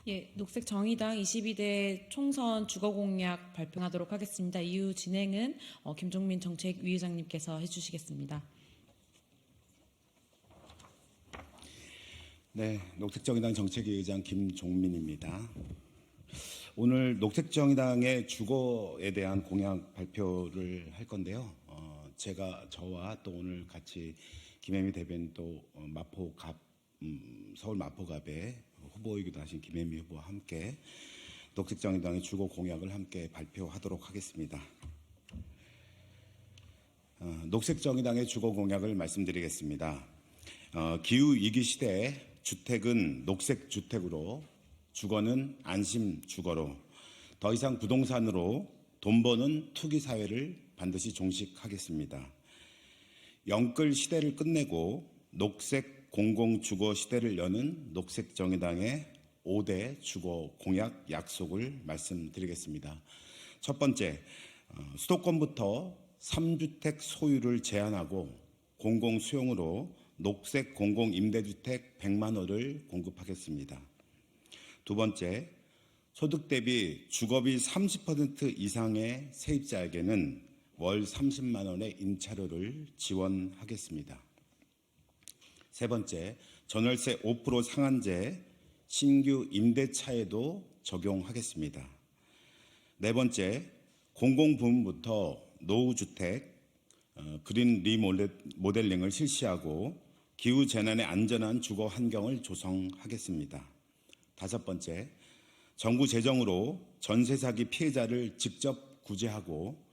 예, 녹색정의당 22대 총선 주거공약 발표하도록 하겠습니다. 이후 진행은 김종민 정책위의장님께서 해주시겠습니다. 네, 녹색정의당 정책위의장 김종민입니다. 오늘 녹색정의당의 주거에 대한 공약 발표를 할 건데요. 저와 또 오늘 같이 김혜미 대변인 또 서울 마포갑의 후보이기도 하신 김혜미 후보와 함께 녹색정의당의 주거 공약을 함께 발표하도록 하겠습니다. 녹색정의당의 주거 공약을 말씀드리겠습니다. 기후위기 시대에 주택은 녹색주택으로, 주거는 안심주거로, 더 이상 부동산으로 돈 버는 투기사회를 반드시 종식하겠습니다. 영끌 시대를 끝내고 녹색 공공주거 시대를 여는 녹색정의당의 5대 주거 공약 약속을 말씀드리겠습니다. 첫 번째, 수도권부터 3주택 소유를 제한하고 공공수용으로 녹색 공공임대주택 100만 호를 공급하겠습니다. 두 번째, 소득 대비 주거비 30% 이상의 세입자에게는 월 30만 원의 임차료를 지원하겠습니다. 세 번째, 전월세 5% 상한제 신규 임대차에도 적용하겠습니다. 네 번째, 공공부문부터 노후주택, 그린 리모델링을 실시하고 기후재난에 안전한 주거 환경을 조성하겠습니다. 다섯 번째, 정부 재정으로 전세 사기 피해자를 직접 구제하고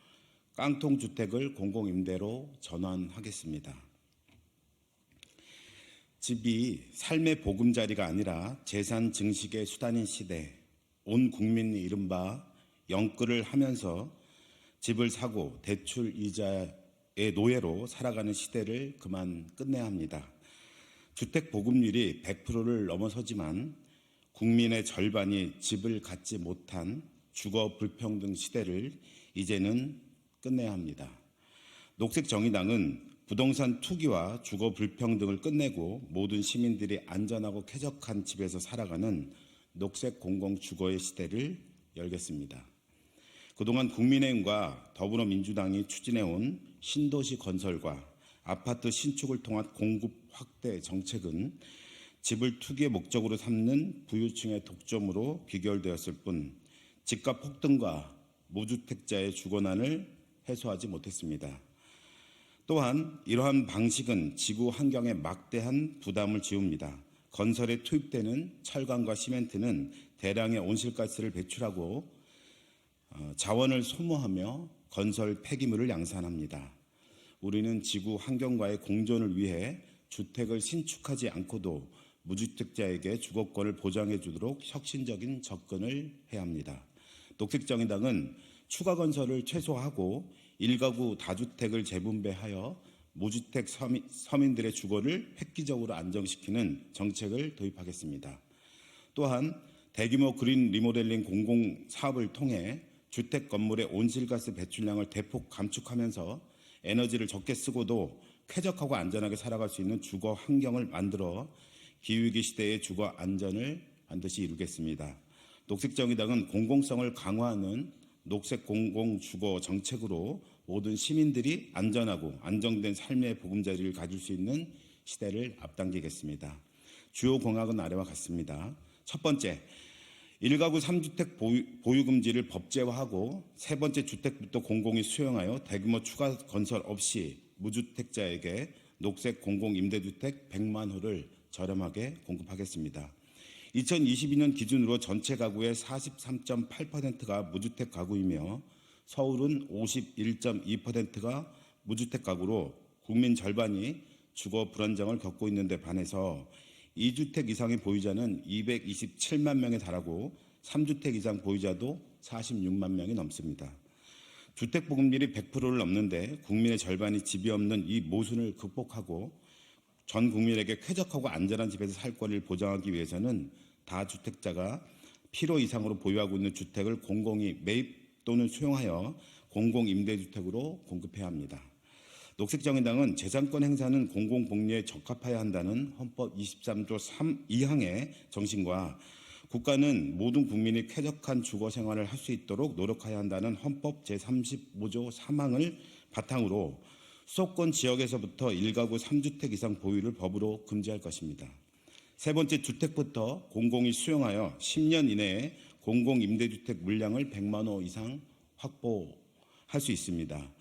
깡통주택을 공공임대로 전환하겠습니다. 집이 삶의 보금자리가 아니라 재산 증식의 수단인 시대, 온 국민이 이른바 영끌을 하면서 집을 사고 대출 이자의 노예로 살아가는 시대를 그만 끝내야 합니다. 주택 보급률이 100%를 넘어서지만 국민의 절반이 집을 갖지 못한 주거 불평등 시대를 이제는 끝내야 합니다. 녹색정의당은 부동산 투기와 주거 불평등을 끝내고 모든 시민들이 안전하고 쾌적한 집에서 살아가는 녹색 공공주거의 시대를 열겠습니다. 그동안 국민의힘과 더불어민주당이 추진해온 신도시 건설과 아파트 신축을 통한 공급 확대 정책은 집을 투기의 목적으로 삼는 부유층의 독점으로 귀결되었을 뿐 집값 폭등과 무주택자의 주거난을 해소하지 못했습니다. 또한 이러한 방식은 지구 환경에 막대한 부담을 지웁니다. 건설에 투입되는 철강과 시멘트는 대량의 온실가스를 배출하고 자원을 소모하며 건설 폐기물을 양산합니다. 우리는 지구 환경과의 공존을 위해 주택을 신축하지 않고도 무주택자에게 주거권을 보장해 주도록 혁신적인 접근을 해야 합니다. 녹색정의당은 추가 건설을 최소화하고 1가구 다주택을 재분배하여 무주택 서민들의 주거를 획기적으로 안정시키는 정책을 도입하겠습니다. 또한 대규모 그린 리모델링 공공사업을 통해 주택 건물의 온실가스 배출량을 대폭 감축하면서 에너지를 적게 쓰고도 쾌적하고 안전하게 살아갈 수 있는 주거 환경을 만들어 기후위기 시대의 주거 안전을 반드시 이루겠습니다. 녹색정의당은 공공성을 강화하는 녹색 공공주거 정책으로 모든 시민들이 안전하고 안정된 삶의 보금자리를 가질 수 있는 시대를 앞당기겠습니다. 주요 공약은 아래와 같습니다. 첫 번째, 1가구 3주택 보유금지를 법제화하고 세 번째 주택부터 공공이 수용하여 대규모 추가 건설 없이 무주택자에게 녹색 공공임대주택 100만 호를 저렴하게 공급하겠습니다. 2022년 기준으로 전체 가구의 43.8%가 무주택 가구이며 서울은 51.2%가 무주택 가구로 국민 절반이 주거 불안정을 겪고 있는 데 반해서 2주택 이상의 보유자는 227만 명에 달하고 3주택 이상 보유자도 46만 명이 넘습니다. 주택 보급률이 100%를 넘는데 국민의 절반이 집이 없는 이 모순을 극복하고 전 국민에게 쾌적하고 안전한 집에서 살 권리를 보장하기 위해서는 다주택자가 필요 이상으로 보유하고 있는 주택을 공공이 매입 또는 수용하여 공공임대주택으로 공급해야 합니다. 녹색정의당은 재산권 행사는 공공복리에 적합해야 한다는 헌법 23조 2항의 정신과 국가는 모든 국민이 쾌적한 주거 생활을 할 수 있도록 노력해야 한다는 헌법 제35조 3항을 바탕으로 수도권 지역에서부터 1가구 3주택 이상 보유를 법으로 금지할 것입니다. 세 번째, 주택부터 공공이 수용하여 10년 이내에 공공임대주택 물량을 100만 호 이상 확보할 수 있습니다.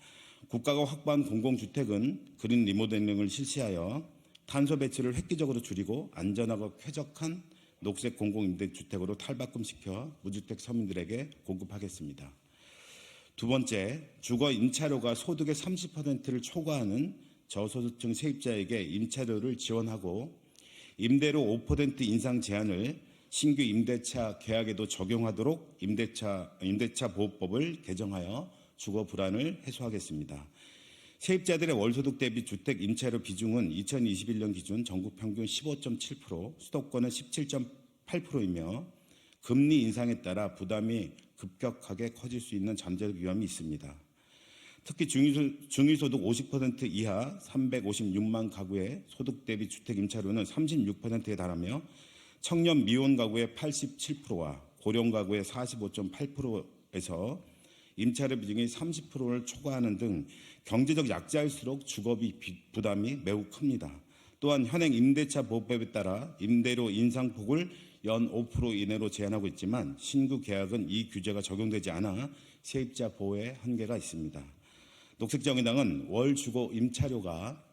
국가가 확보한 공공주택은 그린 리모델링을 실시하여 탄소 배출을 획기적으로 줄이고 안전하고 쾌적한 녹색 공공임대주택으로 탈바꿈시켜 무주택 서민들에게 공급하겠습니다. 두 번째, 주거 임차료가 소득의 30%를 초과하는 저소득층 세입자에게 임차료를 지원하고 임대료 5% 인상 제한을 신규 임대차 계약에도 적용하도록 임대차 보호법을 개정하여 주거 불안을 해소하겠습니다. 세입자들의 월소득 대비 주택 임차료 비중은 2021년 기준 전국 평균 15.7%, 수도권은 17.8%이며 금리 인상에 따라 부담이 급격하게 커질 수 있는 잠재적 위험이 있습니다. 특히 중위소득 50% 이하 356만 가구의 소득 대비 주택 임차료는 36%에 달하며 청년 미혼 가구의 87%와 고령 가구의 45.8%에서 임차료 비중이 30%를 초과하는 등 경제적 약자일수록 주거비 부담이 매우 큽니다. 또한 현행 임대차 보호법에 따라 임대료 인상폭을 연 5% 이내로 제한하고 있지만 신규 계약은 이 규제가 적용되지 않아 세입자 보호에 한계가 있습니다. 녹색정의당은 월 주거 임차료가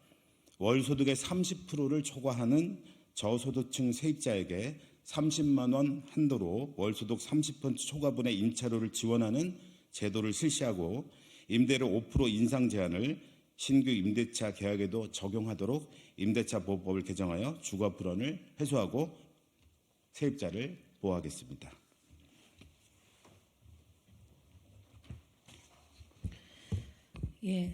월 소득의 30%를 초과하는 저소득층 세입자에게 30만 원 한도로 월 소득 30% 초과분의 임차료를 지원하는 제도를 실시하고 임대료 5% 인상 제한을 신규 임대차 계약에도 적용하도록 임대차 보호법을 개정하여 주거 불안을 해소하고 세입자를 보호하겠습니다. 예,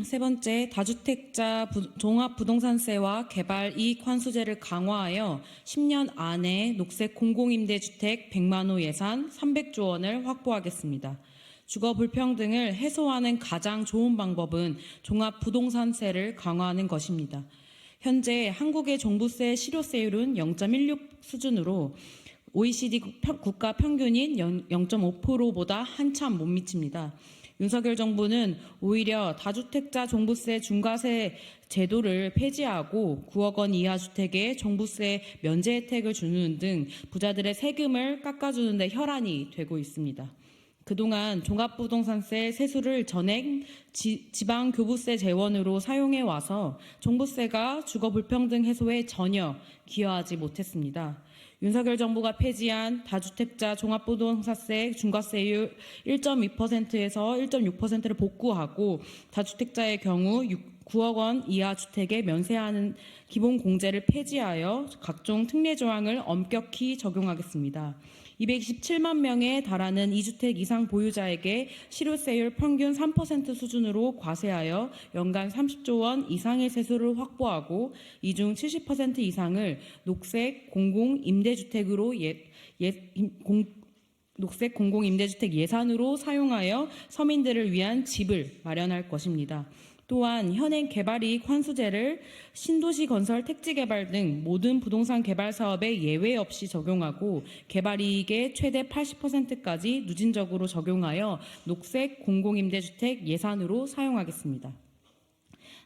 세 번째, 다주택자 종합부동산세와 개발이익 환수제를 강화하여 10년 안에 녹색 공공임대주택 100만 호 예산 300조 원을 확보하겠습니다. 주거 불평등을 해소하는 가장 좋은 방법은 종합부동산세를 강화하는 것입니다. 현재 한국의 종부세 실효세율은 0.16 수준으로 OECD 국가 평균인 0.5%보다 한참 못 미칩니다. 윤석열 정부는 오히려 다주택자 종부세 중과세 제도를 폐지하고 9억 원 이하 주택에 종부세 면제 혜택을 주는 등 부자들의 세금을 깎아주는 데 혈안이 되고 있습니다. 그동안 종합부동산세 세수를 전액 지방교부세 재원으로 사용해와서 종부세가 주거 불평등 해소에 전혀 기여하지 못했습니다. 윤석열 정부가 폐지한 다주택자 종합부동산세 중과세율 1.2%에서 1.6%를 복구하고 다주택자의 경우 9억 원 이하 주택에 면세하는 기본공제를 폐지하여 각종 특례 조항을 엄격히 적용하겠습니다. 227만 명에 달하는 2주택 이상 보유자에게 실효세율 평균 3% 수준으로 과세하여 연간 30조 원 이상의 세수를 확보하고 이 중 70% 이상을 녹색 공공임대주택으로 녹색 공공임대주택 예산으로 사용하여 서민들을 위한 집을 마련할 것입니다. 또한 현행 개발이익 환수제를 신도시 건설 택지 개발 등 모든 부동산 개발 사업에 예외 없이 적용하고 개발이익의 최대 80%까지 누진적으로 적용하여 녹색 공공임대주택 예산으로 사용하겠습니다.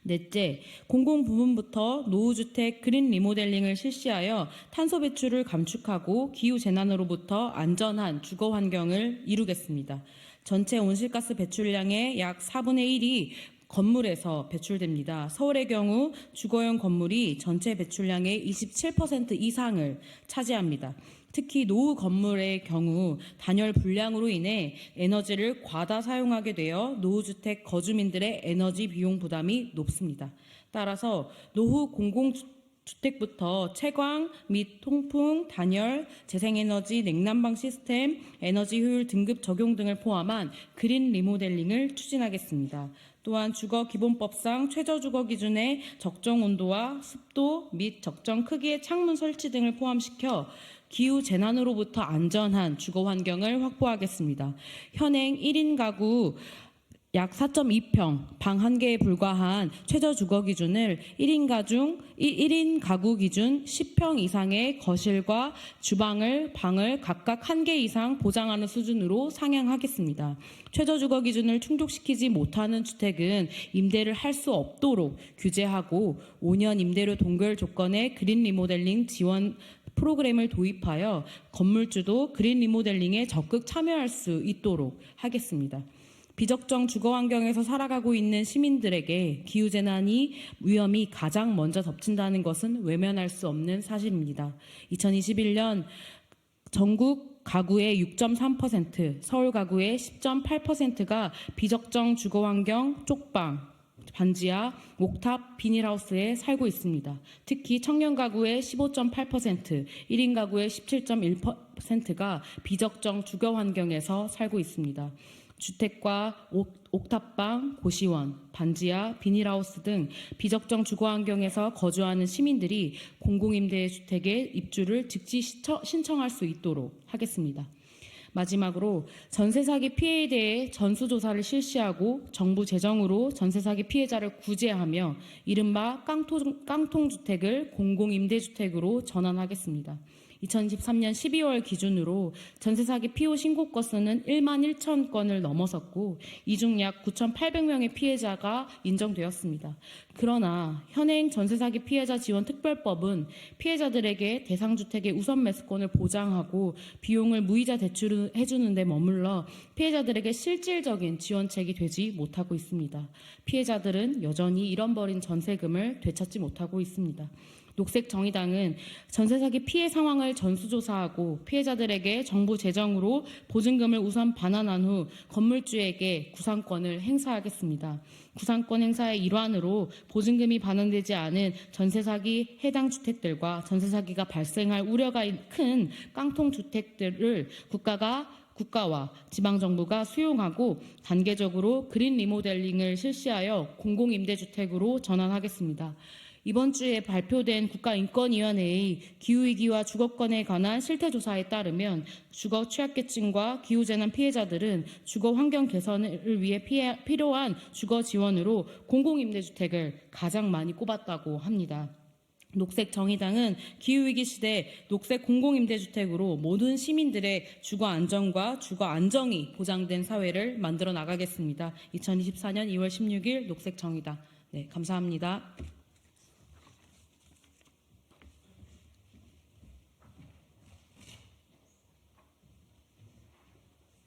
넷째, 공공부문부터 노후주택 그린 리모델링을 실시하여 탄소 배출을 감축하고 기후재난으로부터 안전한 주거 환경을 이루겠습니다. 전체 온실가스 배출량의 약 4분의 1이 건물에서 배출됩니다. 서울의 경우 주거용 건물이 전체 배출량의 27% 이상을 차지합니다. 특히 노후 건물의 경우 단열 불량으로 인해 에너지를 과다 사용하게 되어 노후주택 거주민들의 에너지 비용 부담이 높습니다. 따라서 노후 공공주택부터 채광 및 통풍, 단열, 재생에너지 냉난방 시스템, 에너지 효율 등급 적용 등을 포함한 그린 리모델링을 추진하겠습니다. 또한 주거기본법상 최저주거 기준의 적정 온도와 습도 및 적정 크기의 창문 설치 등을 포함시켜 기후재난으로부터 안전한 주거 환경을 확보하겠습니다. 현행 1인 가구 약 4.2평, 방 1개에 불과한 최저 주거 기준을 1인 가구 기준 10평 이상의 거실과 방을 각각 1개 이상 보장하는 수준으로 상향하겠습니다. 최저 주거 기준을 충족시키지 못하는 주택은 임대를 할 수 없도록 규제하고 5년 임대료 동결 조건의 그린 리모델링 지원 프로그램을 도입하여 건물주도 그린 리모델링에 적극 참여할 수 있도록 하겠습니다. 비적정 주거 환경에서 살아가고 있는 시민들에게 기후재난이 위험이 가장 먼저 덮친다는 것은 외면할 수 없는 사실입니다. 2021년 전국 가구의 6.3%, 서울 가구의 10.8%가 비적정 주거 환경 쪽방, 반지하, 옥탑, 비닐하우스에 살고 있습니다. 특히 청년 가구의 15.8%, 1인 가구의 17.1%가 비적정 주거 환경에서 살고 있습니다. 주택과 옥탑방, 고시원, 반지하, 비닐하우스 등 비적정 주거 환경에서 거주하는 시민들이 공공임대주택의 입주를 즉시 신청할 수 있도록 하겠습니다. 마지막으로 전세 사기 피해에 대해 전수조사를 실시하고 정부 재정으로 전세 사기 피해자를 구제하며 이른바 깡통주택을 공공임대주택으로 전환하겠습니다. 2023년 12월 기준으로 전세 사기 피호 신고 건수는 1만 1천 건을 넘어섰고 이 중 약 9,800명의 피해자가 인정되었습니다. 그러나 현행 전세 사기 피해자 지원 특별법은 피해자들에게 대상 주택의 우선 매수권을 보장하고 비용을 무이자 대출해 주는 데 머물러 피해자들에게 실질적인 지원책이 되지 못하고 있습니다. 피해자들은 여전히 잃어버린 전세금을 되찾지 못하고 있습니다. 녹색정의당은 전세 사기 피해 상황을 전수조사하고 피해자들에게 정부 재정으로 보증금을 우선 반환한 후 건물주에게 구상권을 행사하겠습니다. 구상권 행사의 일환으로 보증금이 반환되지 않은 전세 사기 해당 주택들과 전세 사기가 발생할 우려가 큰 깡통 주택들을 국가와 지방정부가 수용하고 단계적으로 그린 리모델링을 실시하여 공공임대주택으로 전환하겠습니다. 이번 주에 발표된 국가인권위원회의 기후위기와 주거권에 관한 실태조사에 따르면 주거 취약계층과 기후재난 피해자들은 주거 환경 개선을 위해 필요한 주거 지원으로 공공임대주택을 가장 많이 꼽았다고 합니다. 녹색정의당은 기후위기 시대 녹색 공공임대주택으로 모든 시민들의 주거 안정과 주거 안정이 보장된 사회를 만들어 나가겠습니다. 2024년 2월 16일 녹색정의당. 네, 감사합니다.